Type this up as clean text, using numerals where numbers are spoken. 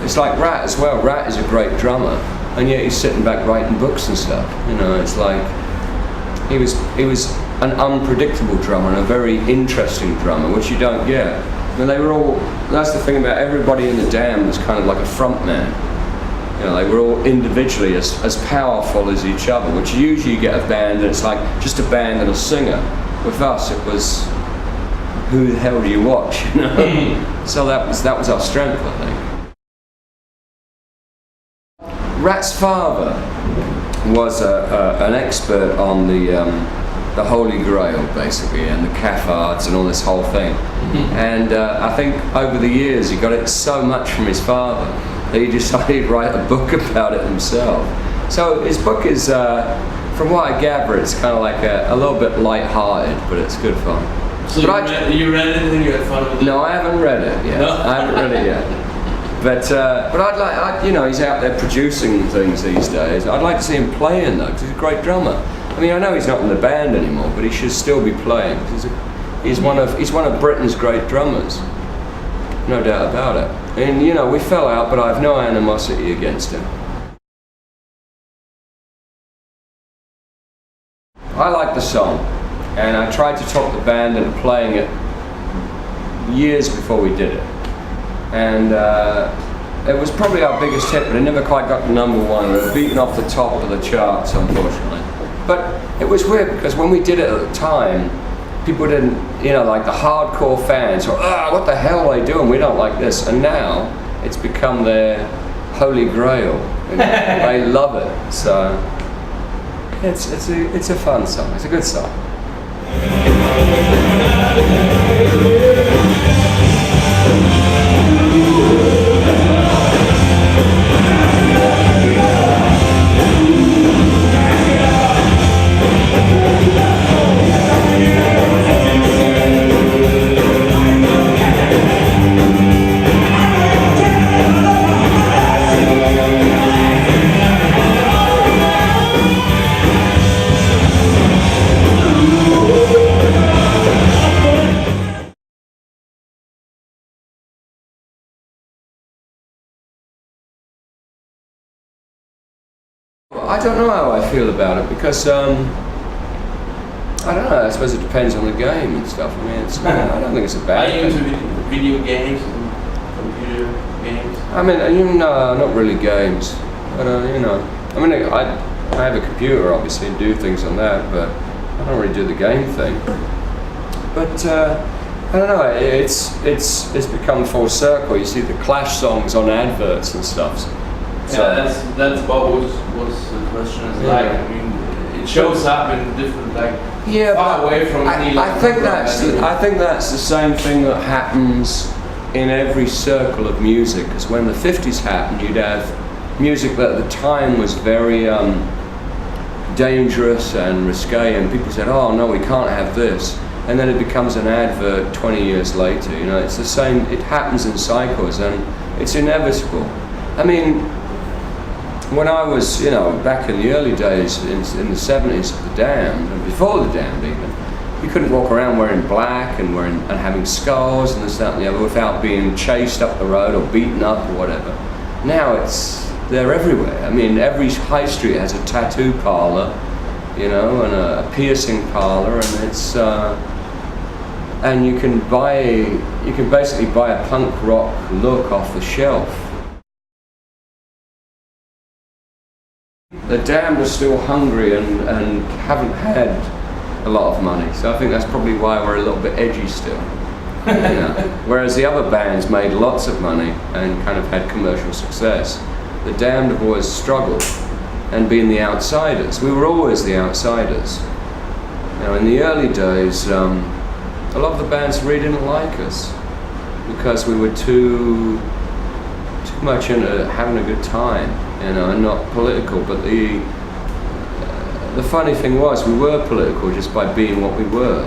It's like Rat as well. Rat is a great drummer, and yet he's sitting back writing books and stuff. You know, it's like he was an unpredictable drummer and a very interesting drummer, which you don't get. I mean, they were all. That's the thing about everybody in the Damned was kind of like a front man. You know, they were all individually as powerful as each other, which usually you get a band and it's like just a band and a singer. With us, it was who the hell do you watch? You know, so that was our strength, I think. Rat's father was an expert on the Holy Grail, basically, and the Cathars and all this whole thing. And I think over the years he got it so much from his father that he decided to write a book about it himself. So his book is, from what I gather, it's kind of like a little bit light-hearted, but it's good fun. So you read it and you had fun with it? No, I haven't read it yet. No? I haven't read it yet. But you know, he's out there producing things these days. I'd like to see him playing though, because he's a great drummer. I mean, I know he's not in the band anymore, but he should still be playing. He's one of Britain's great drummers, no doubt about it. And you know, we fell out, but I have no animosity against him. I like the song, and I tried to talk the band into playing it years before we did it. And it was probably our biggest hit, but it never quite got to #1. It was beaten off the top of the charts, unfortunately. But it was weird because when we did it at the time, people didn't, you know, like the hardcore fans were, what the hell are they doing? We don't like this. And now it's become their holy grail. You know? They love it. So it's a fun song. It's a good song. I don't know how I feel about it because I don't know. I suppose it depends on the game and stuff. I mean, I don't think it's a bad thing. Are you into video games and computer games? I mean, not really games. But you know, I mean, I have a computer obviously and do things on that, but I don't really do the game thing. But I don't know. It's become full circle. You see the Clash songs on adverts and stuff. So, yeah, that's about what the question is like. I mean, it shows up in different, like, far away from any. I think that's the same thing that happens in every circle of music. Because when the 50s happened, you'd have music that at the time was very dangerous and risque, and people said, "Oh no, we can't have this." And then it becomes an advert 20 years later. You know, it's the same. It happens in cycles, and it's inevitable. I mean, when I was, you know, back in the early days, in the 70s of the Damned, and before the Damned even, you couldn't walk around wearing black and having scars and this, that, and the other without being chased up the road or beaten up or whatever. Now they're everywhere. I mean, every high street has a tattoo parlor, you know, and a piercing parlor, and it's and you can basically buy a punk rock look off the shelf. The Damned are still hungry and haven't had a lot of money, so I think that's probably why we're a little bit edgy still. You know? Whereas the other bands made lots of money and kind of had commercial success. The Damned have always struggled and been the outsiders. We were always the outsiders. You know, in the early days, a lot of the bands really didn't like us because we were too much into having a good time, you know, and not political. But the funny thing was, we were political just by being what we were.